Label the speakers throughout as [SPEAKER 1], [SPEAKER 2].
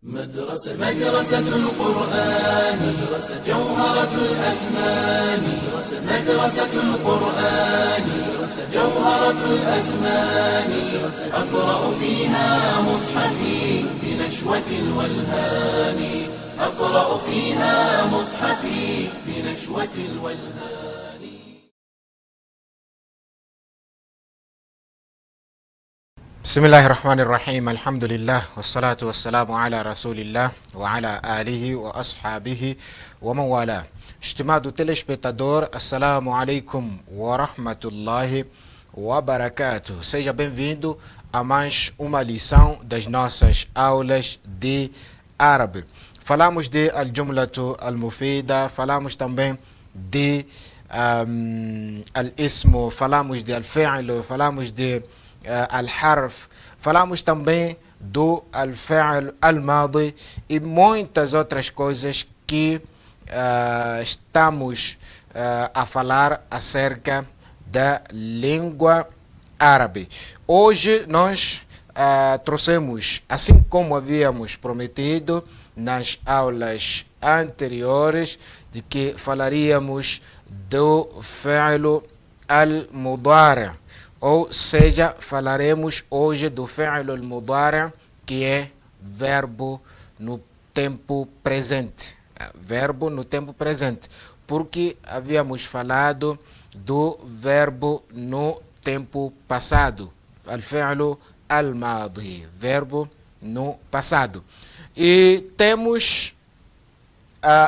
[SPEAKER 1] مدرسة القرآن جوهرة الأزمان مدرسة القرآن جوهرة الأزمان أقرأ فيها مصحفي بنشوة الولهان أقرأ فيها مصحفي بنشوة الولهان.
[SPEAKER 2] بسم الله الرحمن الرحيم. الحمد لله والصلاة والسلام على رسول الله وعلى آله وأصحابه ومن والاه. Estimado telespectador, assalamu alaikum wa rahmatullahi wa barakatuh. Seja bem-vindo a mais uma lição das nossas aulas de árabe. Falamos de al-jumlatu al-mufida, falamos também de al-ismu, falamos de al-fi'lu, falamos de al-harf, falamos também do al-fi'l al-madi e muitas outras coisas que estamos a falar acerca da língua árabe. Hoje nós trouxemos, assim como havíamos prometido nas aulas anteriores, de que falaríamos do fi'l al-mudari'. Ou seja, falaremos hoje do fi'l al-mudari', que é verbo no tempo presente. Verbo no tempo presente. Porque havíamos falado do verbo no tempo passado. Al-fi'l al-madi. Verbo no passado. E temos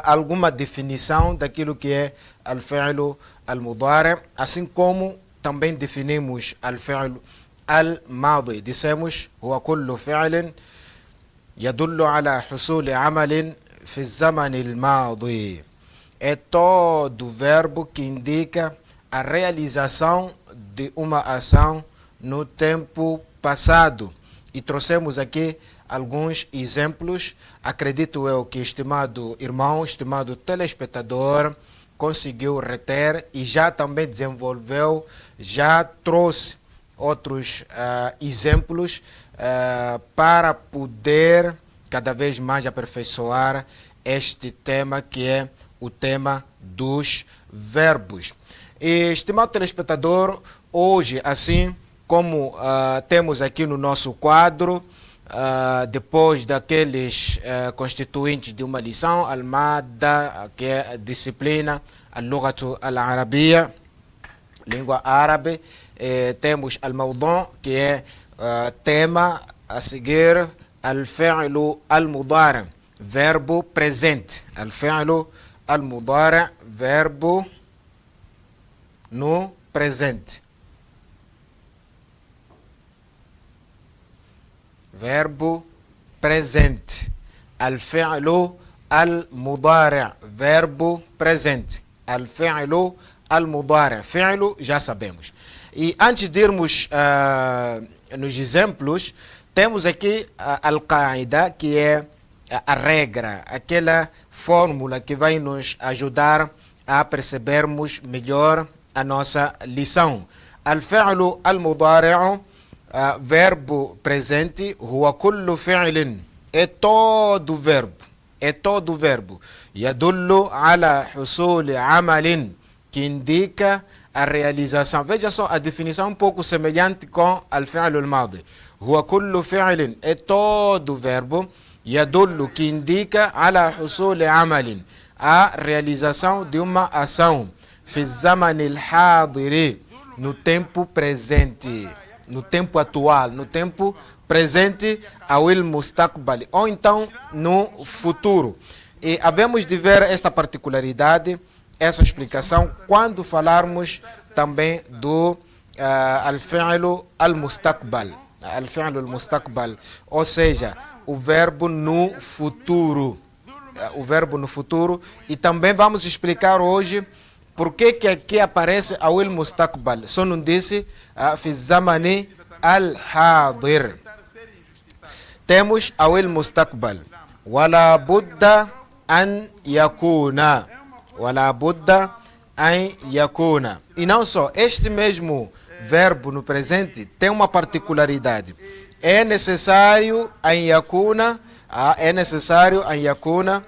[SPEAKER 2] alguma definição daquilo que é al-fi'l al-mudari', assim como também definimos al-fi'l al-madi. Dissemos, huwa kullu fi'lin yadullu ala husuli amalin fi zaman al-madi. É todo verbo que indica a realização de uma ação no tempo passado. E trouxemos aqui alguns exemplos. Acredito eu que estimado irmão, estimado telespectador, conseguiu reter e já também desenvolveu, já trouxe outros exemplos para poder cada vez mais aperfeiçoar este tema que é o tema dos verbos. E, estimado telespectador, hoje, assim como temos aqui no nosso quadro, depois daqueles constituintes de uma lição, al-madda, que é a disciplina, al-lughatu al-arabia, língua árabe, temos al-mawdu', que é tema, a seguir al-fi'l al-mudari', verbo presente, al-fi'l al-mudari', verbo no presente. Verbo presente. Al-fi'l al-mudari', verbo presente. Al-fi'l al-mudari'. Fi'l já sabemos. E antes de irmos nos exemplos, temos aqui al-qaida, que é a regra, aquela fórmula que vai nos ajudar a percebermos melhor a nossa lição. Al-fi'l al-mudari', verbo presente, huwa kullu fi'lin, é todo verbo, yadullu ala husuli amalin, que indica a realização. Veja só a definição um pouco semelhante com al-fi'l al-madi. Huwa kullu fi'lin, é todo verbo, yadullu, que indica ala husuli amalin, a realização de uma ação, fi zaman al-hadiri, no tempo presente, no tempo atual, no tempo presente, ao mustaqbal, ou então no futuro. E havemos de ver esta particularidade, essa explicação, quando falarmos também do al-fi'l al-mustaqbal. Al-fi'l al-mustaqbal, ou seja, o verbo no futuro. O verbo no futuro. E também vamos explicar hoje por que aqui aparece awil mustaqbal? Só não disse fi zamani al-hadir. Temos awil mustaqbal. Wala budda an yakuna. Wala budda an yakuna. E não só, este mesmo verbo no presente tem uma particularidade. É necessário an yakuna É necessário an yakuna,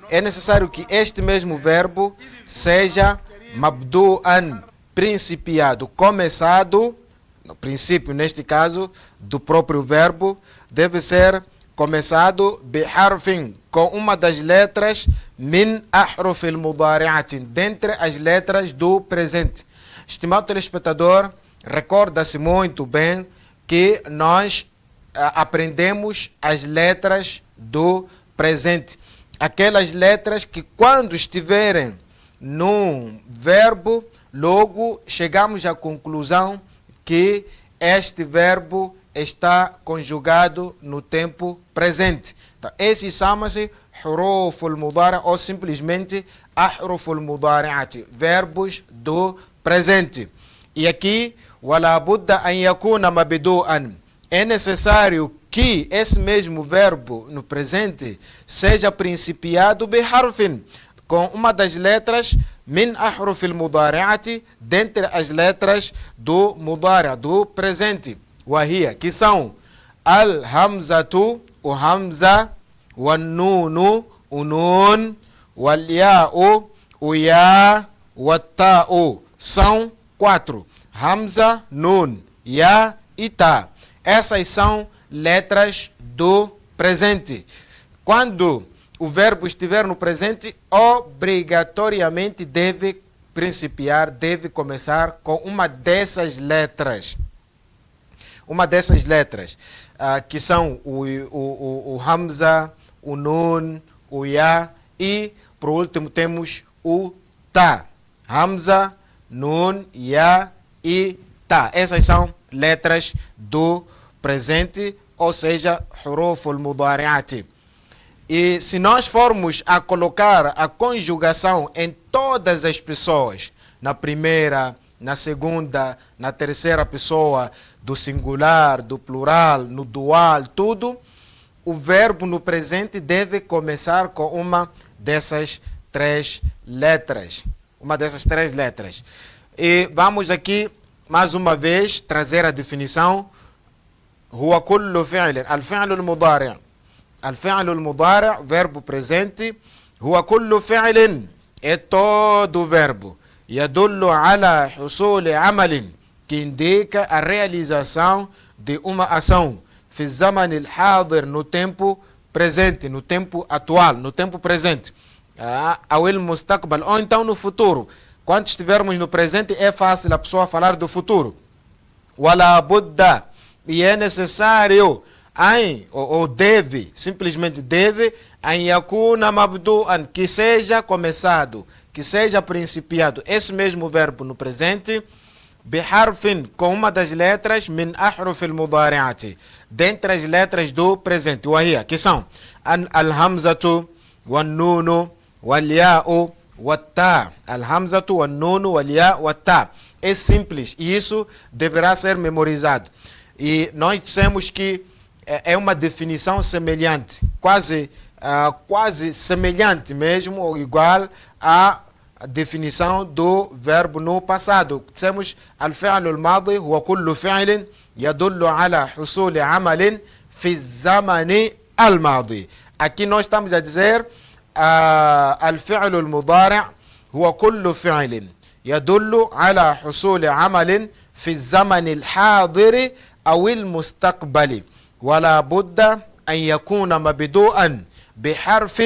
[SPEAKER 2] é necessário que este mesmo verbo seja mabdu'an, principiado, começado, no princípio, neste caso, do próprio verbo, deve ser começado biharfin, com uma das letras min ahruf al-mudari'ati, dentre as letras do presente. Estimado telespectador, recorda-se muito bem que nós aprendemos as letras do presente. Aquelas letras que quando estiverem num verbo, logo chegamos à conclusão que este verbo está conjugado no tempo presente. Então, esse chama-se huruf al-mudari' ou simplesmente ahruf al-mudari'ati, verbos do presente. E aqui, wala budda an yakuna mabdu'an, é necessário que esse mesmo verbo no presente seja principiado biharfin, com uma das letras min ahruf al-mudari'ati, dentre as letras do mudari', do presente. Wahia, que são al-hamzatu, o hamza, o nunu, o nun, o ya'u, o ya, o ta'u. São 4. Hamza, nun, ya e ta. Essas são letras do presente. Quando o verbo estiver no presente, obrigatoriamente deve principiar, deve começar com uma dessas letras. Uma dessas letras, que são o hamza, o nun, o ya e, por último, temos o ta. Hamza, nun, ya e ta. Essas são letras do presente, ou seja, huruf al-mudari'ati. E se nós formos a colocar a conjugação em todas as pessoas, na primeira, na segunda, na terceira pessoa, do singular, do plural, no dual, tudo, o verbo no presente deve começar com uma dessas 3 letras. Uma dessas 3 letras. E vamos aqui, mais uma vez, trazer a definição. Huwa kullu fi'lin, al-fi'lu al-mudari'. Al-fi'lu al-mudari', verbo presente. Huwa kullu fi'lin, é todo verbo. Yadullu ala husuli amalin, que indica a realização de uma ação. Fi zaman al-hadir, no tempo presente, no tempo atual, no tempo presente. Ou il-mustaqbal, ou então no futuro. Quando estivermos no presente, é fácil a pessoa falar do futuro. Wala budda, e é necessário, ou deve, simplesmente deve, an yakuna mabdu'an, que seja começado, que seja principiado, esse mesmo verbo no presente, biharfin, com uma das letras, min ahruf al-mudari'ati, dentre as letras do presente, wahia, que são al-hamzatu, wal-nunu, wal-ya'u, wal-ta. Al-hamzatu, wal-nunu, wal-ya'u, wal-ta. É simples, e isso deverá ser memorizado. E nós dissemos que é uma definição semelhante, quase semelhante mesmo, ou igual à definição do verbo no passado. Dissemos al-fi'lu al-madi huwa kullu fi'lin yadullu ala husuli amalin fi zamani al-madi. Aqui nós estamos a dizer al-fi'lu al-mudari' huwa kullu fi'lin yadullu ala husuli amalin fi zamani al-hadiri aw al-mustaqbali. ولا بد أن يكون مبدوءا بحرف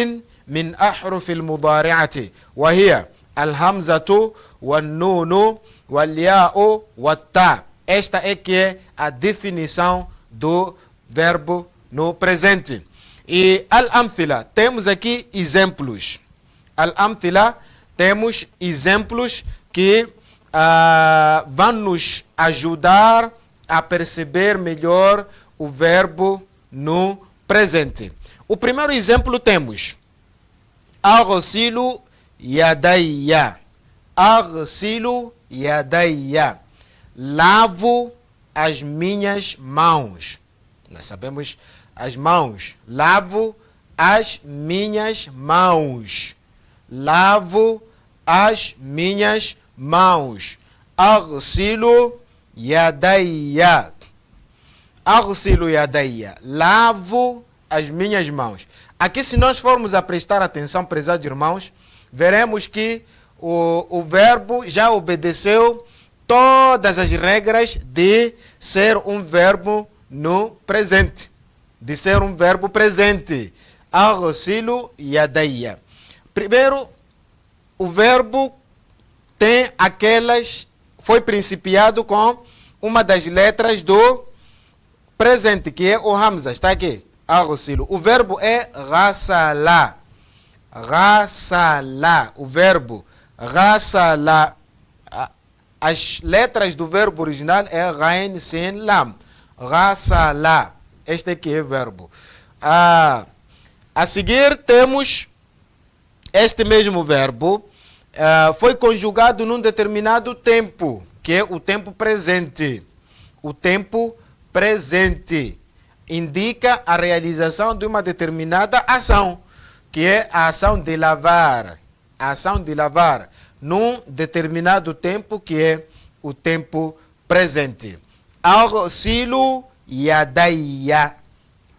[SPEAKER 2] من أحرف المضارعة وهي الهمزة والنون والياء والتاء. Esta é que é a definição do verbo no presente. E al-amthila, temos aqui exemplos. Al-amthila, temos exemplos que vão nos ajudar a perceber melhor o verbo no presente. O primeiro exemplo temos aghsilu yadayya. Aghsilu yadayya. Lavo as minhas mãos. Nós sabemos as mãos. Lavo as minhas mãos. Lavo as minhas mãos. Aghsilu yadayya. Aghsilu yadayya. Lavo as minhas mãos. Aqui, se nós formos a prestar atenção, prezados irmãos, veremos que o verbo já obedeceu todas as regras de ser um verbo no presente. De ser um verbo presente. Aghsilu yadayya. Primeiro, o verbo tem aquelas... Foi principiado com uma das letras do presente, que é o Hamza. Está aqui. Aghsilu. O verbo é ghasala. Ghasala. O verbo ghasala. As letras do verbo original é Ghain, Sin, Lam. Ghasala. Este aqui é o verbo. A seguir temos este mesmo verbo. Foi conjugado num determinado tempo, que é o tempo presente. O tempo presente indica a realização de uma determinada ação, que é a ação de lavar. A ação de lavar num determinado tempo, que é o tempo presente. Aghsilu yadayya.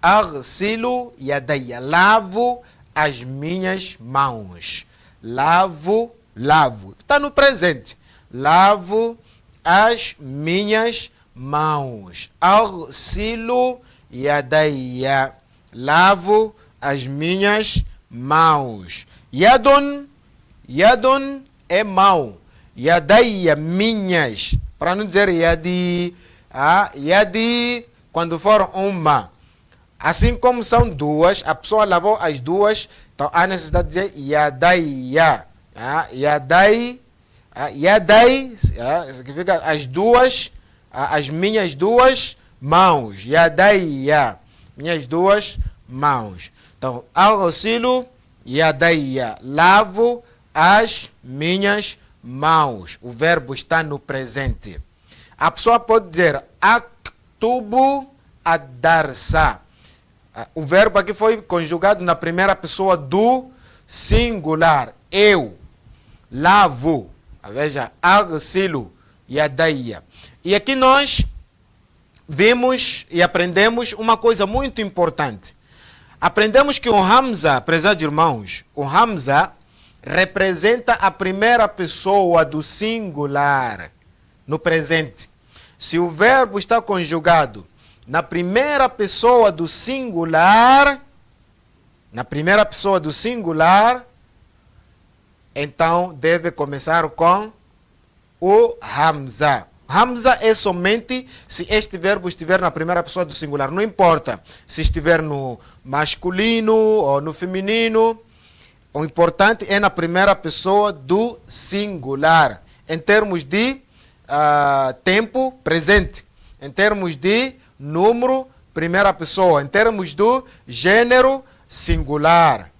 [SPEAKER 2] Aghsilu yadayya. Lavo as minhas mãos. Lavo. Está no presente. Lavo as minhas mãos. Aghsilu yadayya. Lavo as minhas mãos. Yadun é mão. Yadayya, minhas. Para não dizer yadi. Yadi, quando for uma. Assim como são duas, a pessoa lavou as duas, então há necessidade de dizer yadayya. Yadai, significa as duas, as minhas duas mãos. Yadayya, minhas duas mãos. Então, aghsilu yadayya, lavo as minhas mãos. O verbo está no presente. A pessoa pode dizer aktubu ad-darsa. O verbo aqui foi conjugado na primeira pessoa do singular. Eu lavo. Veja, aghsilu yadayya. E aqui nós vimos e aprendemos uma coisa muito importante. Aprendemos que o Hamza, prezados irmãos, o Hamza representa a primeira pessoa do singular no presente. Se o verbo está conjugado na primeira pessoa do singular, então deve começar com o Hamza. Hamza é somente se este verbo estiver na primeira pessoa do singular. Não importa se estiver no masculino ou no feminino. O importante é na primeira pessoa do singular. Em termos de tempo, presente. Em termos de número, primeira pessoa. Em termos do gênero, singular.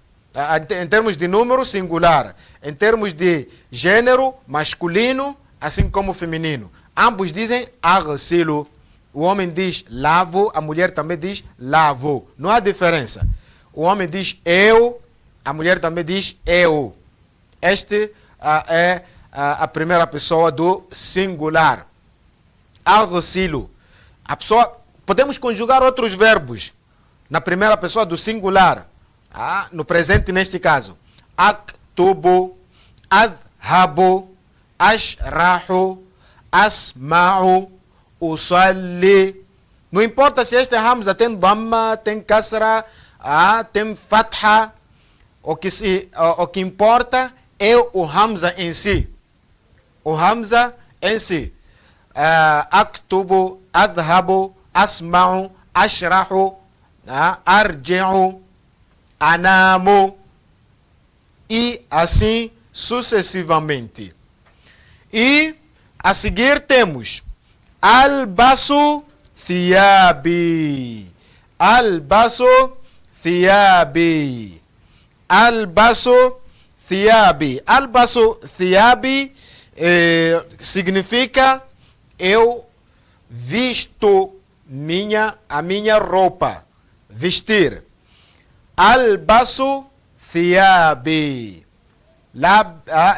[SPEAKER 2] Em termos de número, singular. Em termos de gênero, masculino, assim como feminino. Ambos dizem aghsilu. O homem diz lavo, a mulher também diz lavo. Não há diferença. O homem diz eu, a mulher também diz eu. Este é a primeira pessoa do singular. Aghsilu. A pessoa, podemos conjugar outros verbos na primeira pessoa do singular. No presente, neste caso. Aktubu, adhabu, ashrahu, asma'u, usalli. Não importa se este Hamza tem dhamma, tem kasra, tem fatha. O que importa é o Hamza em si. O Hamza em si. Aktubu, adhabu, asma'u, ashrahu, arji'u, anamu. E assim sucessivamente. E a seguir temos albasu thiyabi. Albasu thiyabi. Albasu thiyabi. Albasu thiyabi significa eu visto a minha roupa. Vestir. Albasu thiyabi.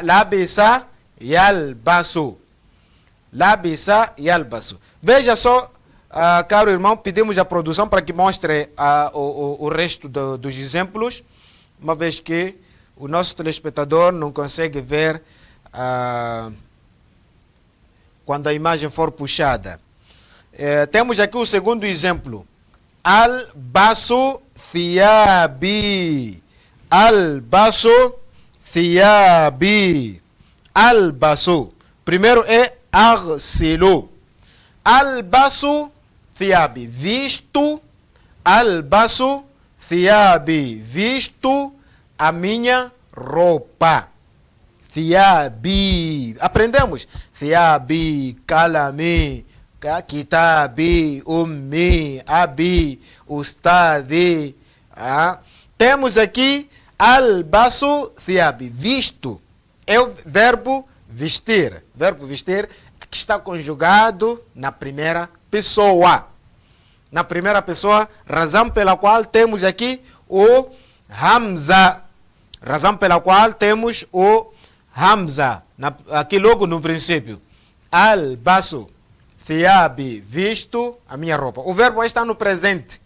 [SPEAKER 2] Labisa yalbasu. Labisa yalbasu. Veja só caro irmão, pedimos à produção para que mostre o resto dos exemplos, uma vez que o nosso telespectador não consegue ver quando a imagem for puxada. Temos aqui o segundo exemplo. Al-basu thiyabi. Al-basu thiyabi. Al-basu. Primeiro é aghsilu. Al-basu thiyabi. Visto. Al-basu thiyabi. Visto a minha roupa. Thiyabi. Aprendemos. Thiyabi, kalami, kitabi, ummi, abi, ustadi. Temos aqui al-basu thiyabi. Visto. É o verbo vestir. Verbo vestir que está conjugado na primeira pessoa. Na primeira pessoa, razão pela qual temos aqui o hamza. Razão pela qual temos o hamza. Aqui logo no princípio. Al-basu thiyabi. Visto a minha roupa. O verbo está no presente.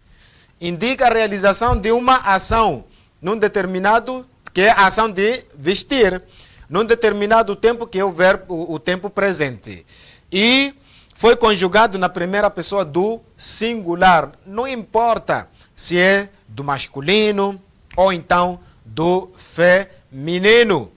[SPEAKER 2] Indica a realização de uma ação num determinado, que é a ação de vestir, num determinado tempo, que é o tempo presente. E foi conjugado na primeira pessoa do singular. Não importa se é do masculino ou então do feminino.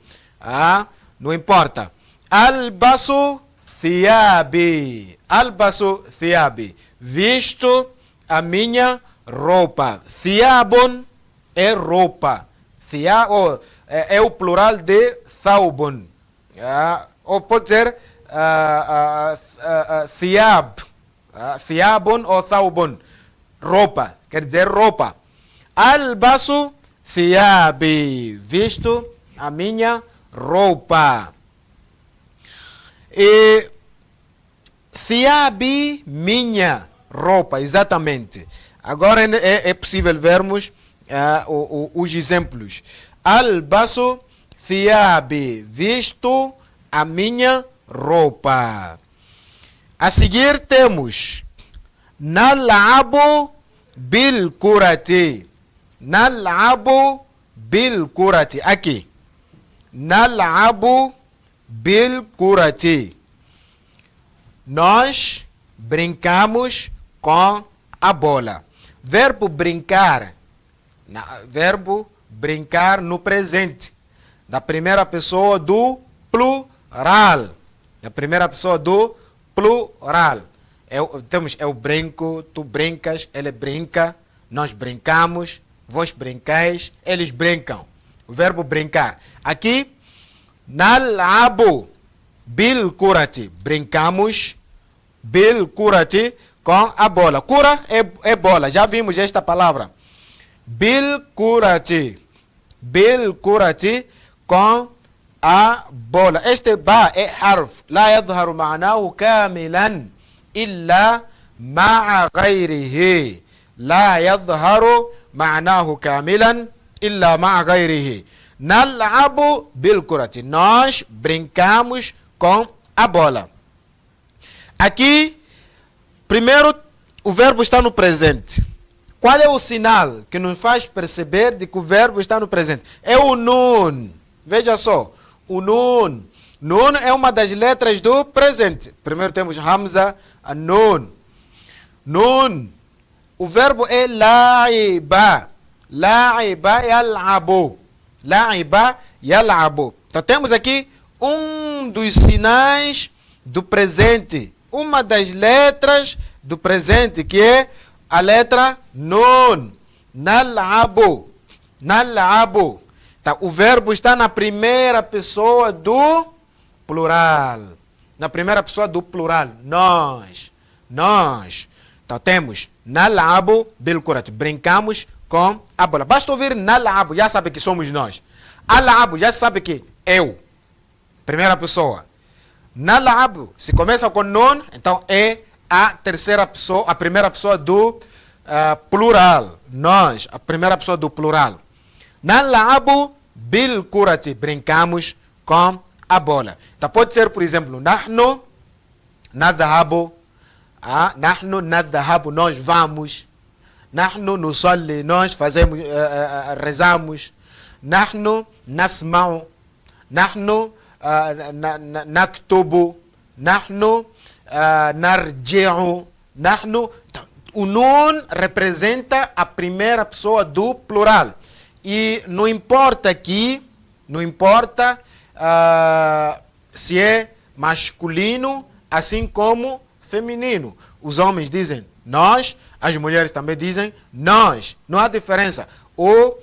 [SPEAKER 2] Não importa. Al-basu thiyabi. Al-basu thiyabi. Visto a minha roupa. Thiyabun é roupa. É o plural de thawbun. Ou pode ser thiyab. Thiyabun ou thawbun. Roupa. Quer dizer roupa. Al-basu thiyabi. Visto a minha roupa. E thiyabi, minha roupa, exatamente. Agora é possível vermos os exemplos. Al-basu thiyabi. Visto a minha roupa. A seguir temos nal'abu bil kurati. Nal'abu bil kurati. Aqui. Nal'abu bil kurati. Nós brincamos com a bola. Verbo brincar. Verbo brincar no presente. Da primeira pessoa do plural. Da primeira pessoa do plural. Eu brinco, tu brincas, ele brinca, nós brincamos, vós brincais, eles brincam. O verbo brincar. Aqui, nal'abu bil kurati. Brincamos bil kurati, com a bola. Kura é bola. Já vimos esta palavra. Bil kurati. Bil kurati, com a bola. Este ba é harf. La yadharu ma'nahu kamilan illa ma'a ghayrihi. La yadharu ma'nahu kamilan illa ma'a ghayrihi. Nal'abu bil kurati. Nós brincamos com a bola. Aqui, primeiro, o verbo está no presente. Qual é o sinal que nos faz perceber de que o verbo está no presente? É o nun. Veja só, o nun. Nun é uma das letras do presente. Primeiro temos hamza, a nun. Nun. O verbo é la'iba. La'iba yal'abu. La'iba yal'abu. Então temos aqui um dos sinais do presente. Uma das letras do presente, que é a letra nun. Nal'abu. Nal'abu. Então, o verbo está na primeira pessoa do plural. Na primeira pessoa do plural. Nós. Nós. Então temos nal'abu bil kurati. Brincamos com a bola. Basta ouvir nal'abu, já sabe que somos nós. Al'abu, já sabe que eu. Primeira pessoa. Nal'abu, se começa com nun, então é a terceira pessoa, a primeira pessoa do plural. Nós, a primeira pessoa do plural. Nal'abu bil kurati. Brincamos com a bola. Então pode ser, por exemplo, nahnu nadhabu Nahnu nadhahabu, nós vamos. Nahnu nusalli, nós fazemos, rezamos. Nahnu nasma'u, nahnu naktubu, nahnu narji'u, nahnu. O nun representa a primeira pessoa do plural. E não importa aqui, não importa se é masculino, assim como feminino. Os homens dizem nós, as mulheres também dizem nós. Não há diferença. O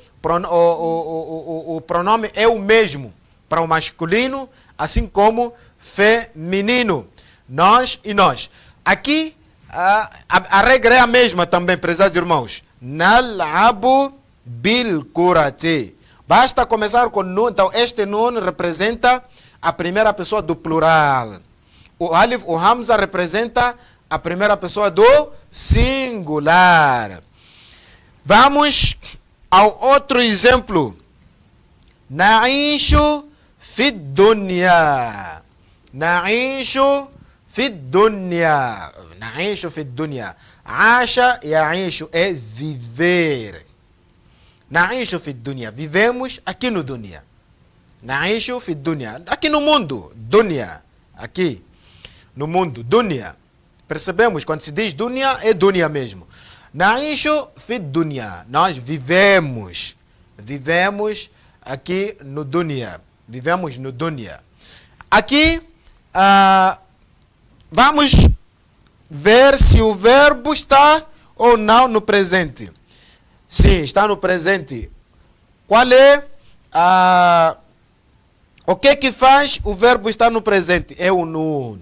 [SPEAKER 2] pronome é o mesmo para o masculino, assim como feminino. Nós e nós. Aqui a regra é a mesma também, prezados irmãos. Nal'abu bil kurati. Basta começar com nun. Então este nun representa a primeira pessoa do plural. O alif, o hamza representa a primeira pessoa do singular. Vamos ao outro exemplo. Na'ishu fid dunya. Na'ishu fid dunya. Na'ishu fid dunya. Asha ya'ishu é viver. Na'ishu fid dunya. Vivemos aqui no dunya. Na'ishu fid dunya. Aqui no mundo. Dunya. Aqui no mundo. Dunya. Percebemos? Quando se diz dunya, é dunya mesmo. Na'ishu fid dunya. Nós vivemos. Vivemos aqui no dunya. Vivemos no dunya. Aqui, vamos ver se o verbo está ou não no presente. Sim, está no presente. Qual é o que faz o verbo estar no presente? É o nun.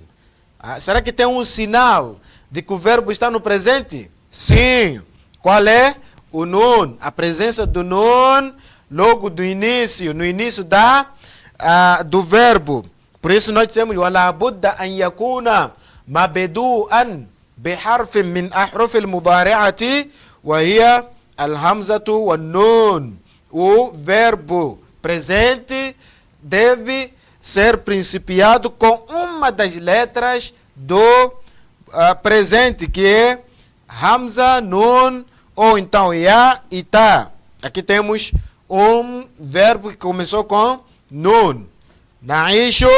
[SPEAKER 2] Será que tem um sinal de que o verbo está no presente? Sim. Qual é? O nun. A presença do nun logo do início, no início do verbo. Por isso nós dizemos وَلَا بُدَّ أَنْ يَكُونَ مَبْدُوءًا بِحَرْفٍ مِنْ أَحْرُفِ الْمُضَارِعَةِ وَهِيَ الْهَمْزَةُ وَالنُّونُ. O verbo presente deve ser principiado com uma das letras do presente, que é Hamza, Nun, ou então Ya e Ta. Aqui temos um verbo que começou com Nun. Na'ishu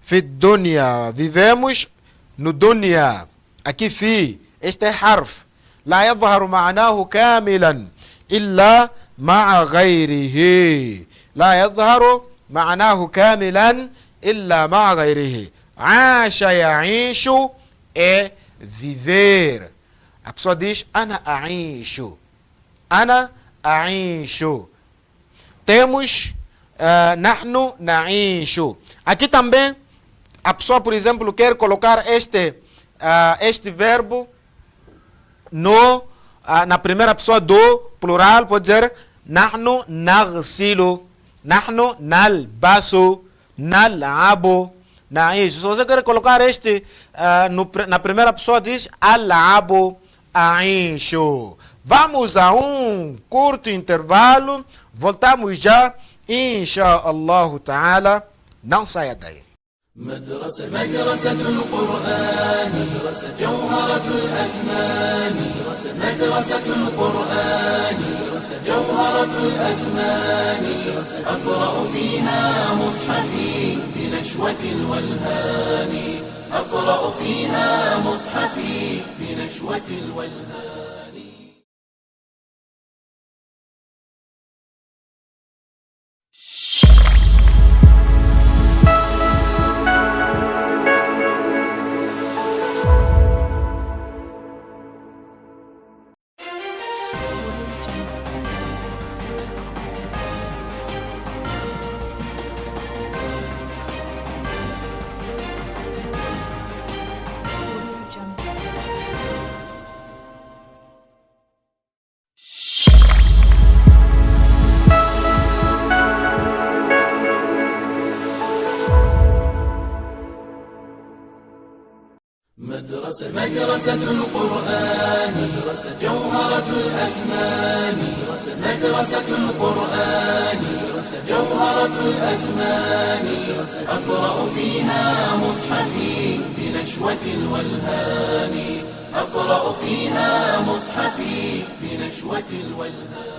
[SPEAKER 2] fi dunya. Vivemos no dunya. Aqui fi. Este é harf. La yadharu ma'nahu kamilan illa ma'a ghayrihi. La yadharu ma'nahu kamilan illa ma'a ghayrihi. Asha ya'ishu é viver. A pessoa diz ana a'ishu. Ana a'ishu. Temos nahnu na'ishu. Aqui também a pessoa, por exemplo, quer colocar este verbo na primeira pessoa do plural, pode dizer nahnu naghsilu, nahnu nalbasu, nal'abu, na'ishu. Se você quer colocar este na primeira pessoa, diz al'abu, a'ishu. Vamos a um curto intervalo. Voltamos já, inshallah ta'ala. Não saia daí.
[SPEAKER 1] مدرسة القرآن جوهرة الأزمان مدرسة القرآن جوهرة الأزمان أقرأ فيها مصحفي بنشوة الولهان أقرأ فيها مصحفي بنشوة الولهان. مدرسة القرآن جوهرة الأزمان مدرسة القرآن جوهرة الأزمان أقرأ فيها مصحفي بنشوة الولهان أقرأ فيها مصحفي في نشوة الولهان.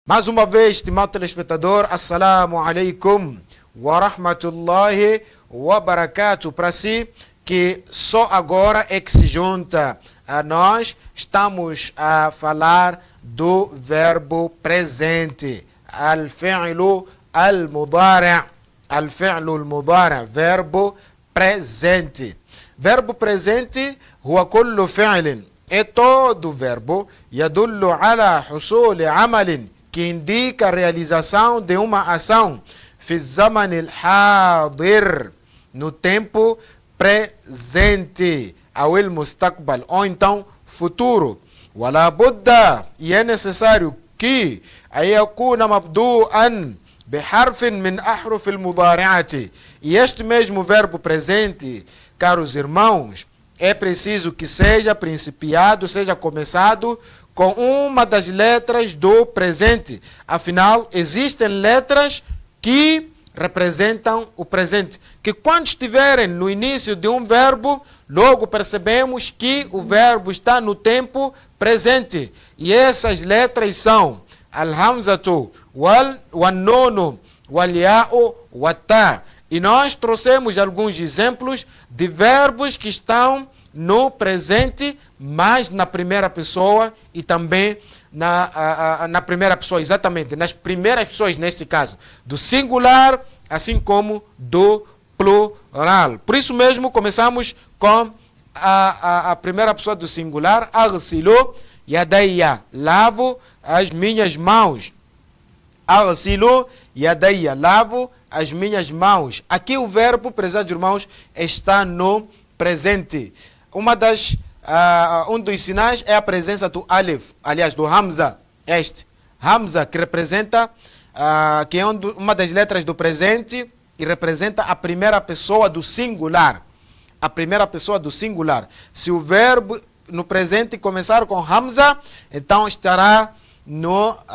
[SPEAKER 2] Mais uma vez, estimado telespectador, Assalamu alaikum wa rahmatullahi wa barakatuh. Para si que só agora é que se junta a nós, estamos a falar do verbo presente. Al-fi'lu al-mudari'. Al-fi'lu al-mudari'. Verbo presente. Verbo presente huwa kullu fi'lin. É todo verbo yadullu ala husuli amalin, que indica a realização de uma ação, fi zaman al-hadir, no tempo presente, ou el mustaqbal, ou então futuro. Wala budda, e é necessário que yakuna mabdu'an biharfin min ahruf al-mudari'ati. E este mesmo verbo presente, caros irmãos, é preciso que seja principiado, seja começado com uma das letras do presente. Afinal, existem letras que representam o presente, que quando estiverem no início de um verbo, logo percebemos que o verbo está no tempo presente. E essas letras são al-hamzatu, wal-nunu, wal-ya'u, wat-ta. E nós trouxemos alguns exemplos de verbos que estão no presente, mas na primeira pessoa e também na primeira pessoa, exatamente, nas primeiras pessoas neste caso, do singular, assim como do plural. Por isso mesmo, começamos com a primeira pessoa do singular, aghsilu yadayya, lavo as minhas mãos. Aghsilu yadayya, lavo as minhas mãos. Aqui o verbo, prezados irmãos, está no presente. Um dos sinais é a presença do alif, aliás, do hamza. Este hamza que representa, que é uma das letras do presente e representa a primeira pessoa do singular. A primeira pessoa do singular. Se o verbo no presente começar com hamza, então estará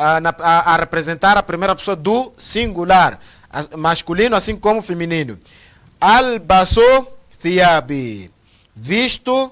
[SPEAKER 2] a representar a primeira pessoa do singular, masculino assim como feminino. Albasu thiabi. Visto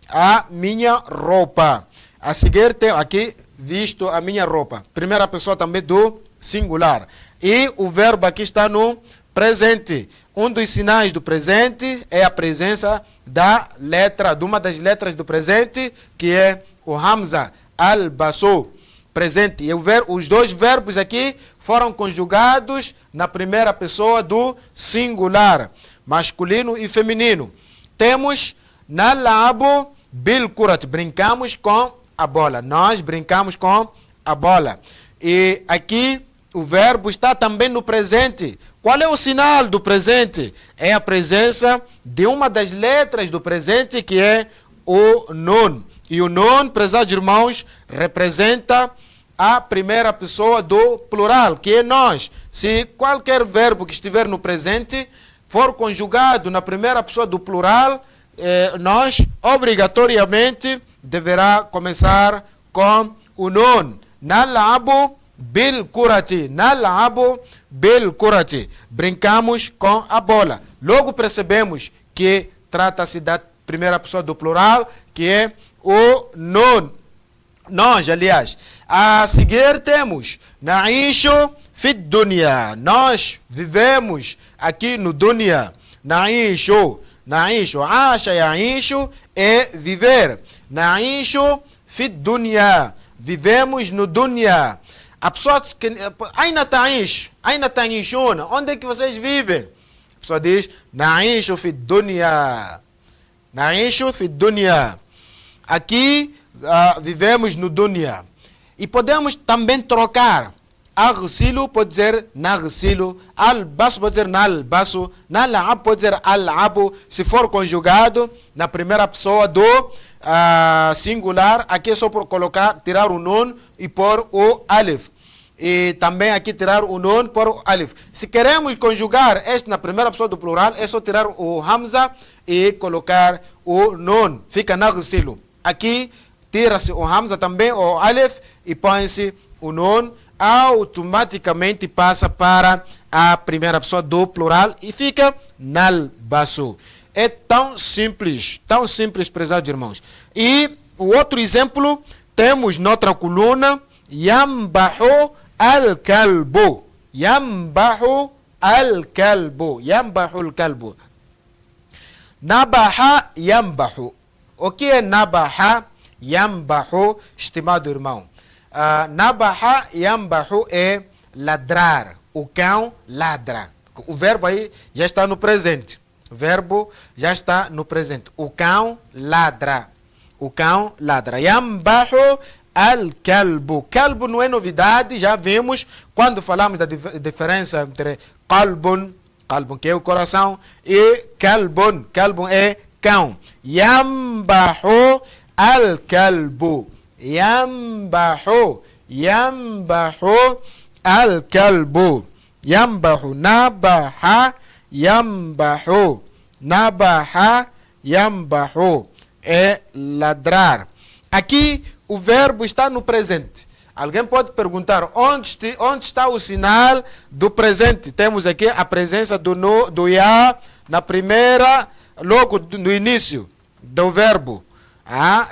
[SPEAKER 2] a minha roupa. A seguir tem aqui, visto a minha roupa. Primeira pessoa também do singular. E o verbo aqui está no presente. Um dos sinais do presente é a presença de uma das letras do presente, que é o hamza, al-basu, presente. E os dois verbos aqui foram conjugados na primeira pessoa do singular, masculino e feminino. Temos nal'abu bil kurat, brincamos com a bola. Nós brincamos com a bola. E aqui o verbo está também no presente. Qual é o sinal do presente? É a presença de uma das letras do presente, que é o nun. E o nun, prezados irmãos, representa a primeira pessoa do plural, que é nós. Se qualquer verbo que estiver no presente for conjugado na primeira pessoa do plural, nós obrigatoriamente deverá começar com o nun. Nal'abu bil kurati. Nal'abu bil kurati. Brincamos com a bola. Logo percebemos que trata-se da primeira pessoa do plural, que é o nun. Nós, aliás. A seguir temos na'ishu fi dunya. Nós vivemos aqui no dunya. Na'ishu. Na'ishu. Asha ya'ishu é viver. Na'ishu fi dunya. Vivemos no dunya. A pessoa que... Aina ta'ish? Aina ta'ishuna? Onde é que vocês vivem? A pessoa diz na'ishu fi dunya. Na'ishu fi dunya. Aqui vivemos no dunya. E podemos também trocar. Aghsilu pode dizer naghsilu, albasu pode dizer nalbasu, nal'ab pode dizer al'abu. Se for conjugado na primeira pessoa do singular, aqui é só por tirar o nun e pôr o alif. E também aqui tirar o nun por o alif. Se queremos conjugar este na primeira pessoa do plural, é só tirar o hamza e colocar o nun. Fica naghsilu. Aqui tira-se o hamza também, o alif, e põe-se o nun automaticamente passa para a primeira pessoa do plural e fica nalbasu. É tão simples, prezados irmãos. E o outro exemplo, temos noutra coluna, yambahu al-kalbu. Yambahu al-kalbu. Yambahu al-kalbu. Nabaha yambahu. O que é nabaha yambahu, estimado irmão? Nabaha yambahu é ladrar. O cão ladra. O verbo aí já está no presente. O verbo já está no presente. O cão ladra. O cão ladra. Yambahu al-kalbu. Kalbu não é novidade, já vimos quando falamos da diferença entre qalbun, qalbun que é o coração, e kalbun. Kalbun é cão. Yambahu al-kalbu. Yambahu. Yambahu al-kalbu. Yambahu. Nabaha yambahu. Nabaha yambahu. É ladrar. Aqui o verbo está no presente. Alguém pode perguntar onde está o sinal do presente. Temos aqui a presença do ya na primeira, logo no início do verbo.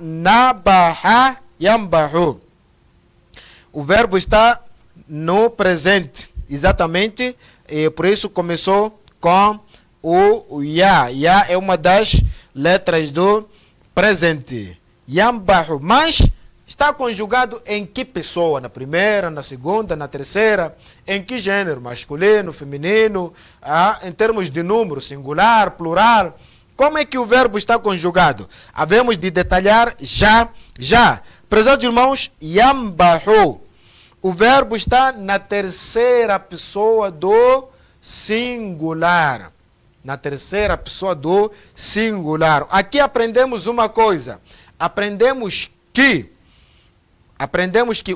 [SPEAKER 2] Nabaha yambahu. O verbo está no presente, exatamente, e por isso começou com o ya. Ya é uma das letras do presente. Yambahu. Mas está conjugado em que pessoa? Na primeira, na segunda, na terceira? Em que gênero? Masculino, feminino? Em termos de número, singular, plural? Como é que o verbo está conjugado? Havemos de detalhar já. Prezados irmãos, yambahu. O verbo está na terceira pessoa do singular. Na terceira pessoa do singular. Aqui aprendemos uma coisa. Aprendemos que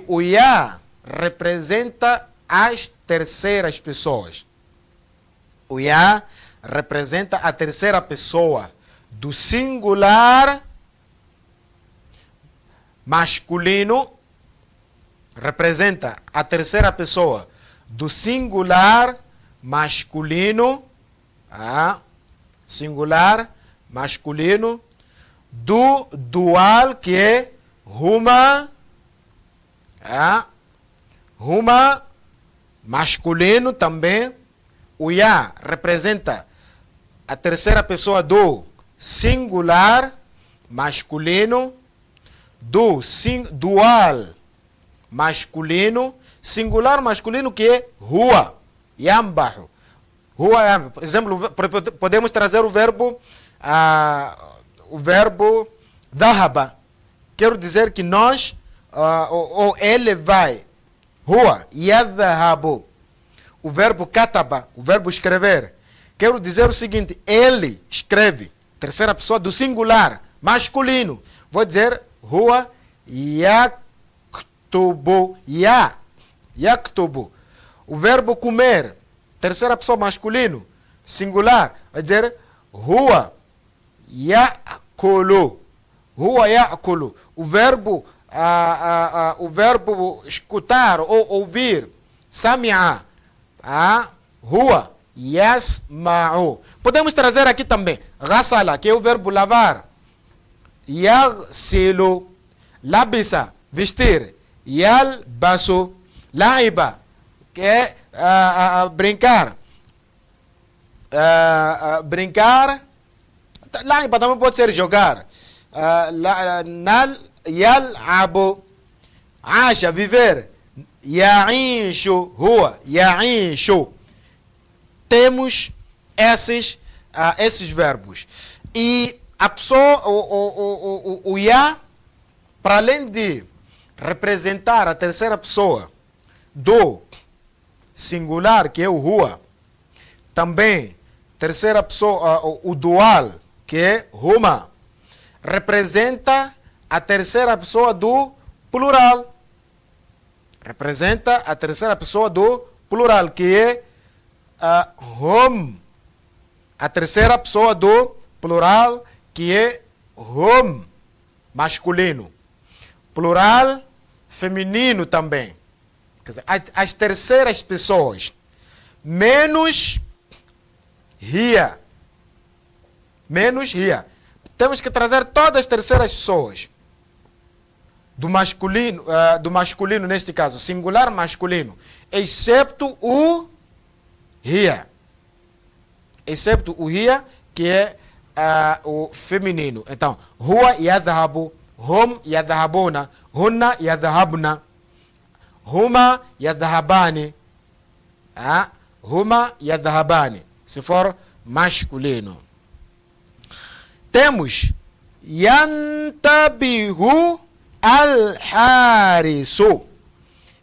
[SPEAKER 2] o ya representa as terceiras pessoas. O ya representa a terceira pessoa do singular masculino. Representa a terceira pessoa do singular masculino. Singular masculino. Do dual, que é huma. Huma masculino também. O ya representa a terceira pessoa do singular masculino. Do dual masculino. Singular masculino, que é hua. Yambahu. Hua, por exemplo, podemos trazer o verbo dhahaba. Quero dizer que nós, ou ele vai. Hua, yadhabu. O verbo kataba, o verbo escrever. Quero dizer o seguinte, ele escreve. Terceira pessoa do singular, masculino. Vou dizer, hua yaktubu. Yaktubu. O verbo comer, terceira pessoa masculino, singular. Vai dizer, hua yakulu. Hua yakulu. O verbo escutar ou ouvir, sami'a. Hua yasma'u. Podemos trazer aqui também ghasala, que é o verbo lavar. Yaghsilu. Labisa, vestir. Yalbasu. Laiba, que é brincar. Brincar. Laiba também pode ser jogar. Yal'abu. Asha, viver. Ya'ishu. Hua. Ya'ishu. Temos esses verbos. E a pessoa, o ya, para além de representar a terceira pessoa do singular, que é o hua, também terceira pessoa, o dual, que é huma, representa a terceira pessoa do plural. Representa a terceira pessoa do plural, que é hum. A terceira pessoa do plural, que é hum, masculino. Plural feminino também. Quer dizer, as terceiras pessoas, menos ria. Menos ria. Temos que trazer todas as terceiras pessoas. Do masculino neste caso, singular masculino, excepto o ria. Excepto o ria, que é o feminino. Então, huwa yadhabu, hum yadhabuna, hunna yadhabna, huma yadhabani, huma yadhabani, se for masculino. Temos yantabihu al-harisu.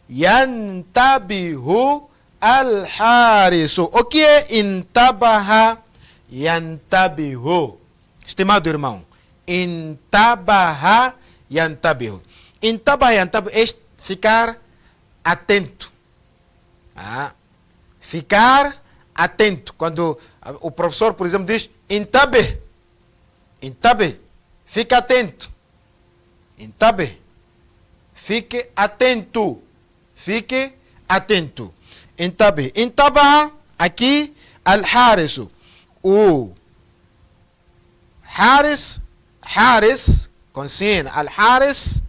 [SPEAKER 2] Yantabihu al-harisu. O que é intabaha? Yantabihu. Estimado irmão, intabaha yantabihu. Intabaha yantabihu é ficar atento. Ficar atento. Quando o professor, por exemplo, diz intabe, intabe, fica atento. Intabe, fique atento. Fique atento. Intabe. Intabaha, aqui, al-harisu. O Haris, com sin, al-Haris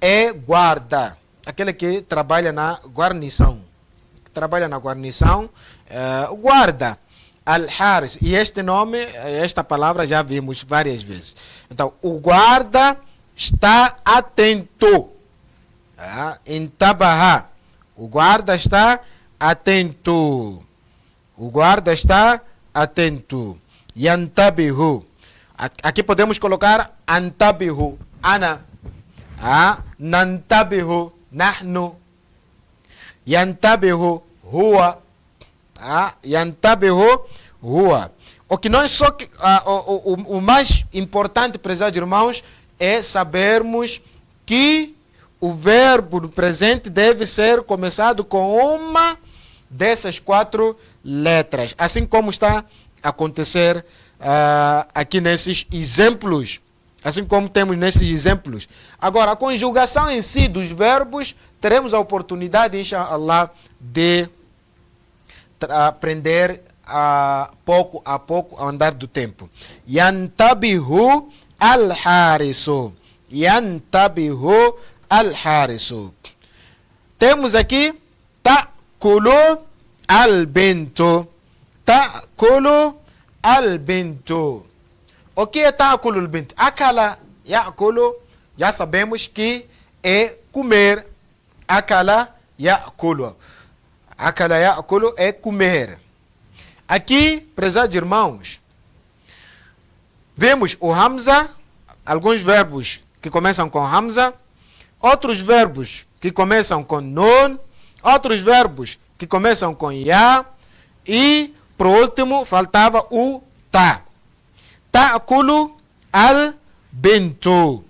[SPEAKER 2] é guarda, aquele que trabalha na guarnição. Trabalha na guarnição, guarda, al-Haris. E este nome, esta palavra já vimos várias vezes. Então, o guarda está atento. Intabaha, o guarda está atento. O guarda está atento. Yantabihu. Aqui podemos colocar antabihu, ana. Nantabihu, nahnu. Yantabihu, huwa. Yantabihu, huwa. O que nós só o mais importante, prezados irmãos, é sabermos que o verbo no presente deve ser começado com uma dessas 4 letras, assim como está a acontecer aqui nesses exemplos, assim como temos nesses exemplos. Agora, a conjugação em si dos verbos, teremos a oportunidade, inshallah, de aprender pouco a pouco ao andar do tempo. Yantabihu al-harisu. Yantabihu al-harisu. Temos aqui ta'kulu al-bintu. Ta'kulu al-bintu. O que é ta'kulu al-bintu? Akala ya'kulu, já sabemos que é comer. Akala ya'kulu. Akala ya'kulu é comer. Aqui, prezados irmãos, vemos o Hamza, alguns verbos que começam com Hamza, outros verbos que começam com Nun, outros verbos que começam com Ya, e, por último, faltava o Ta. Ta'kulu al-bintu.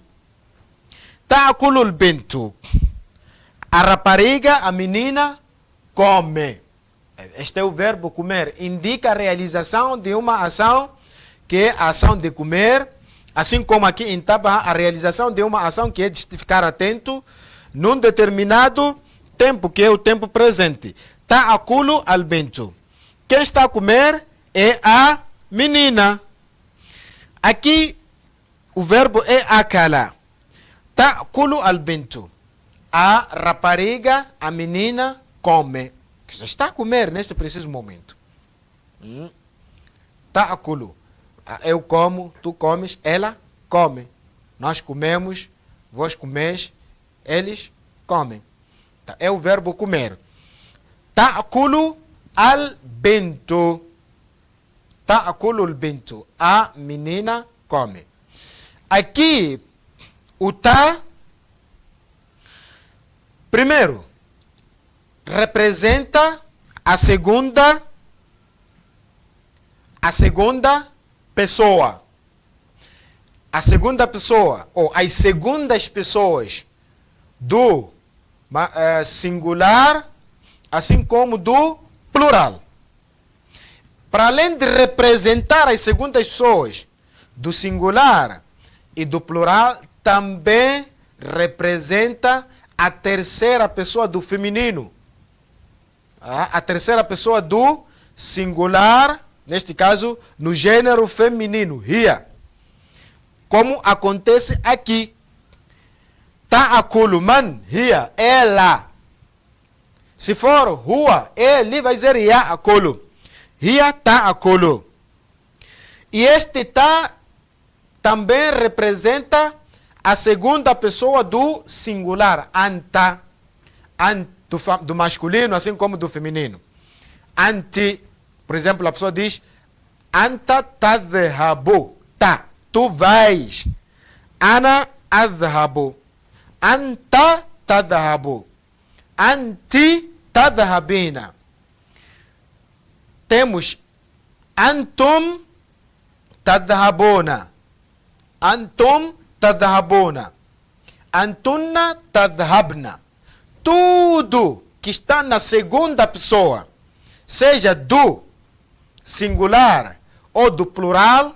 [SPEAKER 2] Ta'kulu al-bintu. A rapariga, a menina, come. Este é o verbo comer. Indica a realização de uma ação, que é a ação de comer. Assim como aqui em Tabaha, a realização de uma ação que é de ficar atento num determinado tempo, que é o tempo presente. Ta'akulu al-bintu. Quem está a comer é a menina. Aqui o verbo é akala. Ta'akulu al-bintu. A rapariga, a menina, come. Que está a comer neste preciso momento. Ta'akulu. Eu como, tu comes, ela come. Nós comemos, vós comeis, eles comem. É o verbo comer. Ta'kulu al-bintu. Ta'kulu al-bintu. A menina come. Aqui, o ta, primeiro, representa a segunda pessoa. A segunda pessoa, ou as segundas pessoas do singular, assim como do plural. Para além de representar as segundas pessoas do singular e do plural, também representa a terceira pessoa do feminino. A terceira pessoa do singular, neste caso, no gênero feminino, hiya. Como acontece aqui. Ta'akulu man, hiya, ela. Se for huwa, ele vai dizer ya'akulu. Hiya ta'akulu. E este ta também representa a segunda pessoa do singular, anta. Do masculino, assim como do feminino. Anti, por exemplo, a pessoa diz anta tadhabu, tá, tu vais. Ana adhabu, anta tadhabu, anti tadhabina. Temos antum tadhabuna, antum tadhabuna, antunna tadhabna. Tudo que está na segunda pessoa, seja do singular ou do plural,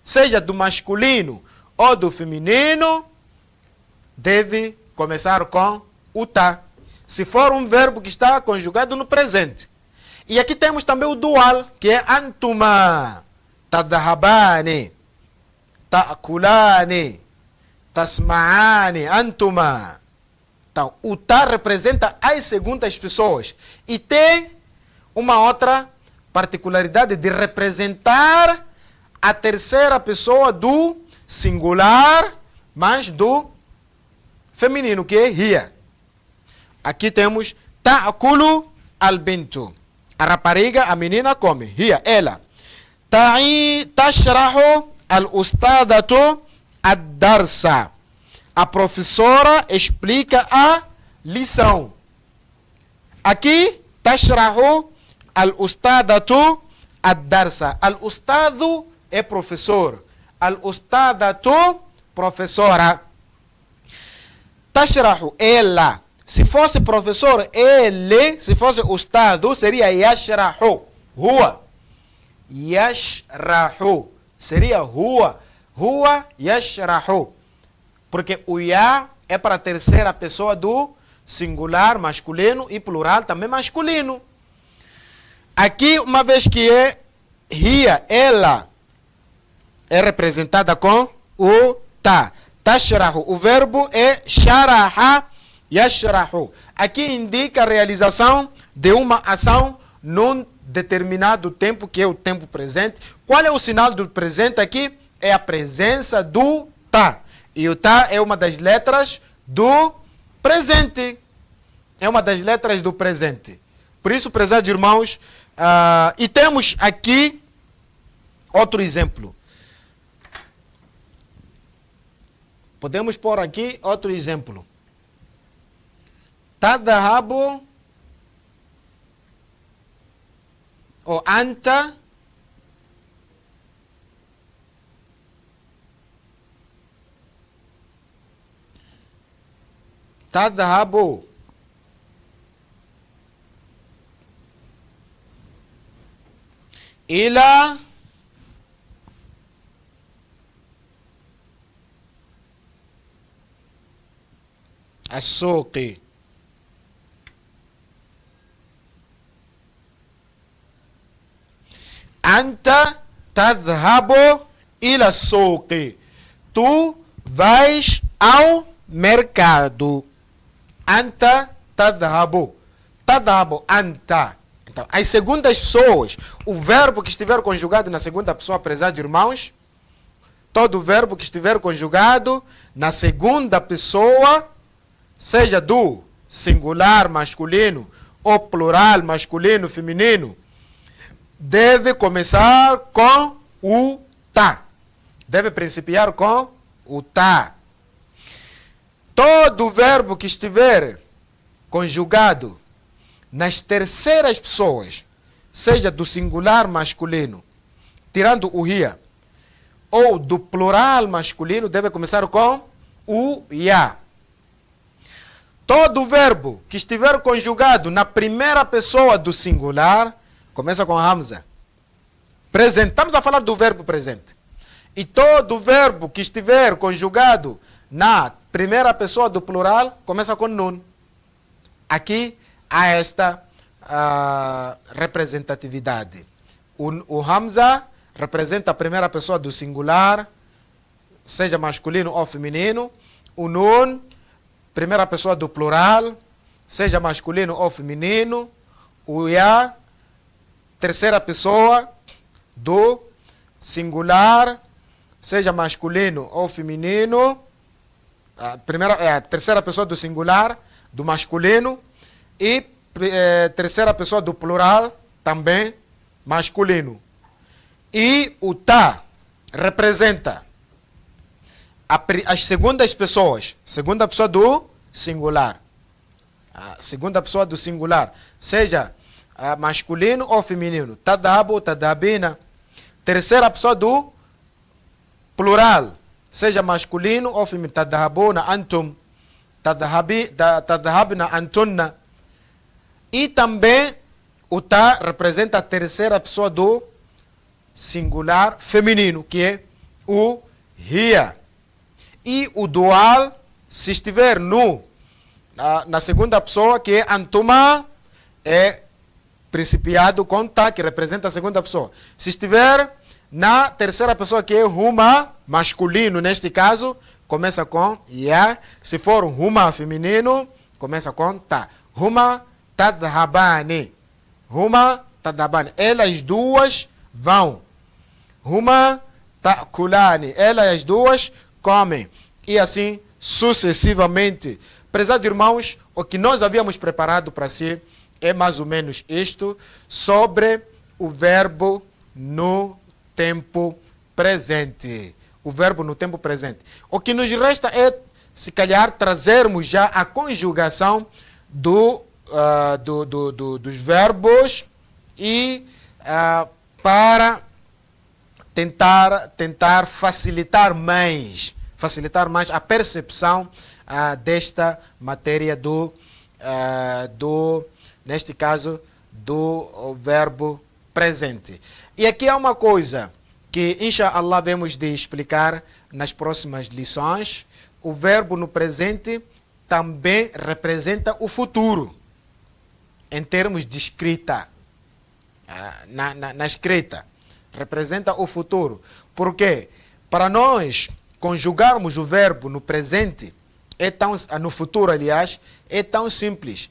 [SPEAKER 2] seja do masculino ou do feminino, deve começar com o tá. Se for um verbo que está conjugado no presente. E aqui temos também o dual, que é antuma, tadhabani, ta'kulani, tasma'ani, antuma. Então, o tá representa as segundas pessoas. E tem uma outra particularidade de representar a terceira pessoa do singular, mas do feminino, que é hiya. Aqui temos ta'akulu al-bintu. A rapariga, a menina come. Hiya, ela. Tashrahu al-ustadatu ad-darsa. A professora explica a lição. Aqui, tashrahu al-ustadatu ad-darsa. Al-ustadu é professor. Al-ustadatu, professora. Tashrahu, ela. Se fosse professor, ele. Se fosse ustadu, seria yashrahu. Huwa. Yashrahu. Seria huwa. Huwa yashrahu. Porque o ya é para a terceira pessoa do singular masculino e plural também masculino. Aqui, uma vez que é hiya, ela, é representada com o ta. Tashrahu. O verbo é sharaha yashrahu. Aqui indica a realização de uma ação num determinado tempo, que é o tempo presente. Qual é o sinal do presente aqui? É a presença do ta. E o tá é uma das letras do presente. É uma das letras do presente. Por isso, prezados irmãos, e temos aqui outro exemplo. Podemos pôr aqui outro exemplo. Tadhabu ou anta tadhabu ila as-suqi. Anta tadhabu ila as-suqi. Tu vais ao mercado. Anta tadhabu. Tadhabu, anta. Então, as segundas pessoas, o verbo que estiver conjugado na segunda pessoa, prezados irmãos, todo verbo que estiver conjugado na segunda pessoa, seja do singular masculino ou plural masculino feminino, deve começar com o tá. Deve principiar com o tá. Todo verbo que estiver conjugado nas terceiras pessoas, seja do singular masculino, tirando o hiya, ou do plural masculino, deve começar com o ya. Todo verbo que estiver conjugado na primeira pessoa do singular, começa com hamza. Presente. Estamos a falar do verbo presente. E todo verbo que estiver conjugado na primeira pessoa do plural começa com nun. Aqui há esta representatividade. O Hamza representa a primeira pessoa do singular, seja masculino ou feminino. O nun, primeira pessoa do plural, seja masculino ou feminino. O ya, terceira pessoa do singular, seja masculino ou feminino. A terceira pessoa do singular, do masculino. E terceira pessoa do plural, também masculino. E o ta representa as segundas pessoas, segunda pessoa do singular. A segunda pessoa do singular, seja masculino ou feminino. Tadhabu, tadhabina. Terceira pessoa do plural, seja masculino ou feminino. Tadhabuna antum, tadhabna antunna. E também o ta representa a terceira pessoa do singular feminino, que é o hiya. E o dual, se estiver na segunda pessoa, que é antuma, é principiado com ta, que representa a segunda pessoa. Se estiver na terceira pessoa, que é huma, masculino neste caso, começa com ya. Se for huma feminino, começa com ta. Huma tadhabani. Huma tadhabani. Elas duas vão. Huma ta'kulani. Elas duas comem. E assim sucessivamente. Prezados irmãos, o que nós havíamos preparado para si é mais ou menos isto sobre o verbo no tempo presente. O verbo no tempo presente. O que nos resta é, se calhar, trazermos já a conjugação dos verbos e para tentar facilitar mais a percepção desta matéria neste caso, do verbo presente. E aqui há uma coisa que, inshallah, vamos de explicar nas próximas lições. O verbo no presente também representa o futuro, em termos de escrita. Na escrita, representa o futuro. Por quê? Para nós conjugarmos o verbo no presente, no futuro, aliás, é tão simples.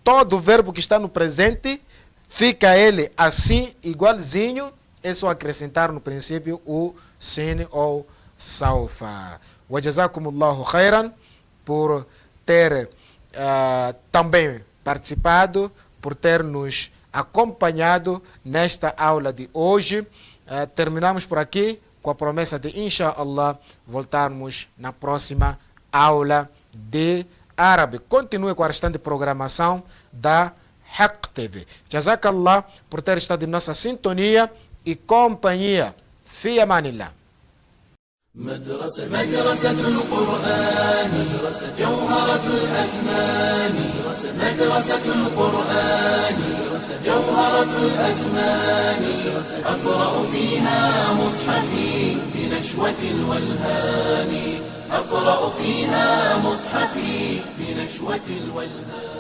[SPEAKER 2] Todo verbo que está no presente, fica ele assim, igualzinho, é só acrescentar no princípio o sin ou saufa. Wa jazakumullahu khairan por ter também participado, por ter nos acompanhado nesta aula de hoje. Terminamos por aqui com a promessa de, inshallah, voltarmos na próxima aula de árabe. Continue com a restante programação da Haq TV. Jazakallah por ter estado em nossa sintonia e companhia. Fi amanillah.
[SPEAKER 1] مدرسة القرآن جوهرة الأزمان مدرسة القرآن جوهرة الأزمان أقرأ فيها مصحفي بنشوة الولهان أقرأ فيها مصحفي بنشوة الولهان.